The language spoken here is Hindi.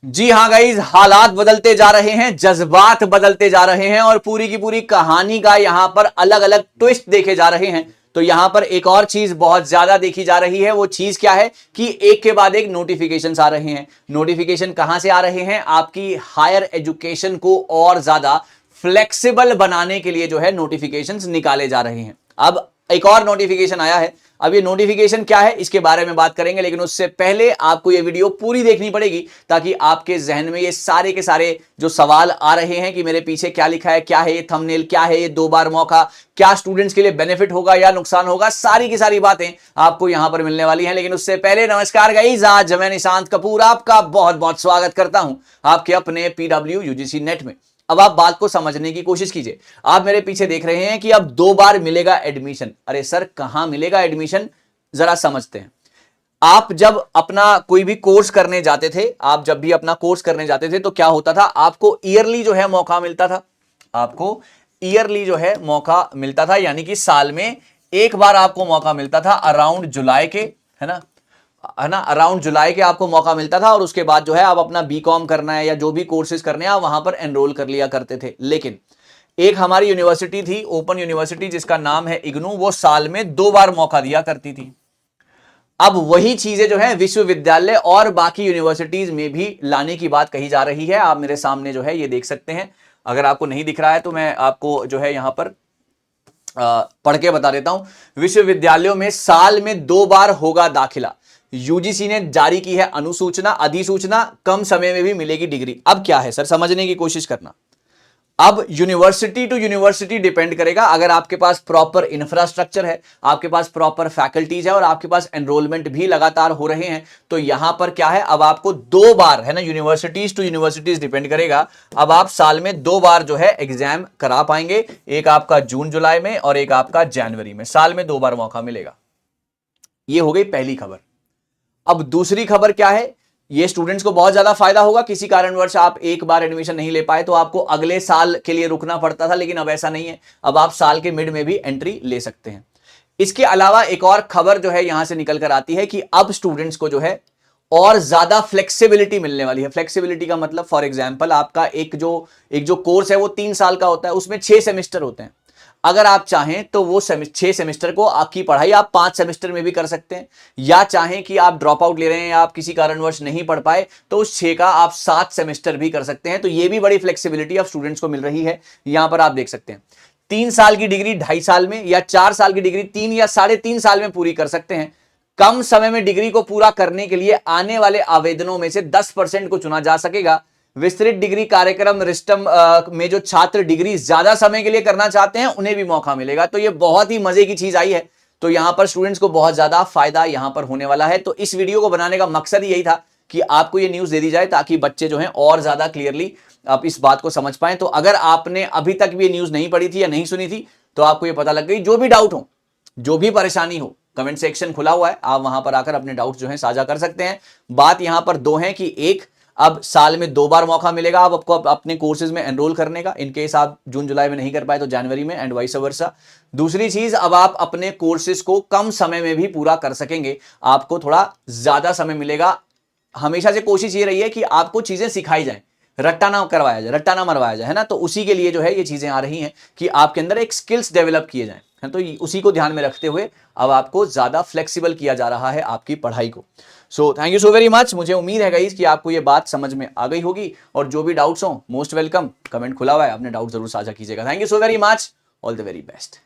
जी हाँ गाइज, हालात बदलते जा रहे हैं, जज्बात बदलते जा रहे हैं और पूरी की पूरी कहानी का यहां पर अलग अलग ट्विस्ट देखे जा रहे हैं। तो यहां पर एक और चीज बहुत ज्यादा देखी जा रही है। वो चीज क्या है कि एक के बाद एक नोटिफिकेशंस आ रहे हैं। नोटिफिकेशन कहां से आ रहे हैं? आपकी हायर एजुकेशन को और ज्यादा फ्लेक्सिबल बनाने के लिए जो है नोटिफिकेशंस निकाले जा रहे हैं। अब एक और नोटिफिकेशन आया है। अब ये नोटिफिकेशन क्या है इसके बारे में बात करेंगे, लेकिन उससे पहले आपको ये वीडियो पूरी देखनी पड़ेगी ताकि आपके जहन में ये सारे के सारे जो सवाल आ रहे हैं कि मेरे पीछे क्या लिखा है, क्या है ये थंबनेल, क्या है ये 2 बार मौका, क्या स्टूडेंट्स के लिए बेनिफिट होगा या नुकसान होगा, सारी की सारी बातें आपको यहां पर मिलने वाली हैं। लेकिन उससे पहले नमस्कार गाइस, आज मैं निशांत कपूर आपका बहुत बहुत स्वागत करता हूं आपके अपने पीडब्ल्यू यूजीसी नेट में। अब आप बात को समझने की कोशिश कीजिए। आप मेरे पीछे देख रहे हैं कि अब 2 बार मिलेगा एडमिशन। अरे सर, कहां मिलेगा एडमिशन, जरा समझते हैं। आप जब अपना कोई भी कोर्स करने जाते थे, आप जब भी अपना कोर्स करने जाते थे तो क्या होता था? आपको ईयरली जो है मौका मिलता था। आपको ईयरली जो है मौका मिलता था, यानी कि साल में एक बार आपको मौका मिलता था अराउंड जुलाई के, है ना, अराउंड जुलाई के आपको मौका मिलता था। और उसके बाद जो है आप अपना बीकॉम करना है या जो भी कोर्सेज करने हैं आप वहां पर एनरोल कर लिया करते थे। लेकिन एक हमारी यूनिवर्सिटी थी, ओपन यूनिवर्सिटी, जिसका नाम है इग्नू, वो साल में 2 बार मौका दिया करती थी। अब वही चीजें जो है विश्वविद्यालय और बाकी यूनिवर्सिटीज में भी लाने की बात कही जा रही है। आप मेरे सामने जो है ये देख सकते हैं। अगर आपको नहीं दिख रहा है तो मैं आपको जो है यहां पर पढ़ के बता देता हूं। विश्वविद्यालयों में साल में 2 बार होगा दाखिला। यूजीसी ने जारी की है अनुसूचना, अधिसूचना, कम समय में भी मिलेगी डिग्री। अब क्या है सर, समझने की कोशिश करना। अब यूनिवर्सिटी टू यूनिवर्सिटी डिपेंड करेगा। अगर आपके पास प्रॉपर इंफ्रास्ट्रक्चर है, आपके पास प्रॉपर फैकल्टीज है और आपके पास एनरोलमेंट भी लगातार हो रहे हैं, तो यहां पर क्या है, अब आपको 2 बार, है ना, यूनिवर्सिटीज टू यूनिवर्सिटीज डिपेंड करेगा। अब आप साल में 2 बार जो है एग्जाम करा पाएंगे। एक आपका जून जुलाई में और एक आपका जनवरी में। साल में 2 बार मौका मिलेगा। यह हो गई पहली खबर। अब दूसरी खबर क्या है? ये स्टूडेंट्स को बहुत ज्यादा फायदा होगा। किसी कारणवश आप एक बार एडमिशन नहीं ले पाए तो आपको अगले साल के लिए रुकना पड़ता था, लेकिन अब ऐसा नहीं है। अब आप साल के मिड में भी एंट्री ले सकते हैं। इसके अलावा एक और खबर जो है यहां से निकल कर आती है कि अब स्टूडेंट्स को जो है और ज्यादा फ्लेक्सिबिलिटी मिलने वाली है। फ्लेक्सिबिलिटी का मतलब, फॉर एग्जाम्पल, आपका एक जो कोर्स है वो 3 साल का होता है, उसमें 6 सेमेस्टर होते हैं। अगर आप चाहें तो वो 6 सेमेस्टर को आपकी पढ़ाई आप 5 सेमेस्टर में भी कर सकते हैं, या चाहें कि आप ड्रॉप आउट ले रहे हैं या आप किसी कारणवश नहीं पढ़ पाए तो उस 6 का आप 7 सेमेस्टर भी कर सकते हैं। तो ये भी बड़ी फ्लेक्सिबिलिटी अब स्टूडेंट्स को मिल रही है। यहां पर आप देख सकते हैं 3 साल की डिग्री 2.5 साल में, या 4 साल की डिग्री 3 या 3.5 साल में पूरी कर सकते हैं। कम समय में डिग्री को पूरा करने के लिए आने वाले आवेदनों में से 10% को चुना जा सकेगा। विस्तृत डिग्री कार्यक्रम रिस्टम में जो छात्र डिग्री ज्यादा समय के लिए करना चाहते हैं उन्हें भी मौका मिलेगा। तो ये बहुत ही मजे की चीज आई है। तो यहां पर स्टूडेंट्स को बहुत ज्यादा फायदा यहां पर होने वाला है। तो इस वीडियो को बनाने का मकसद यही था कि आपको ये न्यूज दे दी जाए ताकि बच्चे जो हैं और ज्यादा क्लियरली आप इस बात को समझ पाए। तो अगर आपने अभी तक भी ये न्यूज नहीं पढ़ी थी या नहीं सुनी थी तो आपको ये पता लग गई। जो भी डाउट हो, जो भी परेशानी हो, कमेंट सेक्शन खुला हुआ है, आप वहां पर आकर अपने डाउट जो है साझा कर सकते हैं। बात यहां पर 2 है कि एक, अब साल में 2 बार मौका मिलेगा आपको अपने कोर्सेज में एनरोल करने का, इनकेस आप जून जुलाई में नहीं कर पाए तो जनवरी में, एंड वाइस वर्सा। दूसरी चीज, अब आप अपने कोर्सेज को कम समय में भी पूरा कर सकेंगे। आपको थोड़ा ज्यादा समय मिलेगा। हमेशा से कोशिश ये रही है कि आपको चीजें सिखाई जाए, रट्टा ना करवाया जाए, रट्टा ना मरवाया जाए, है ना। तो उसी के लिए जो है ये चीजें आ रही हैं कि आपके अंदर एक स्किल्स डेवलप किए जाए। तो उसी को ध्यान में रखते हुए अब आपको ज्यादा फ्लेक्सिबल किया जा रहा है आपकी पढ़ाई को। So thank you so very much. मुझे उम्मीद है गाइस कि आपको ये बात समझ में आ गई होगी। और जो भी डाउट्स हो, मोस्ट वेलकम, कमेंट खुला हुआ है, अपने डाउट जरूर साझा कीजिएगा। Thank you so very much, all the very best.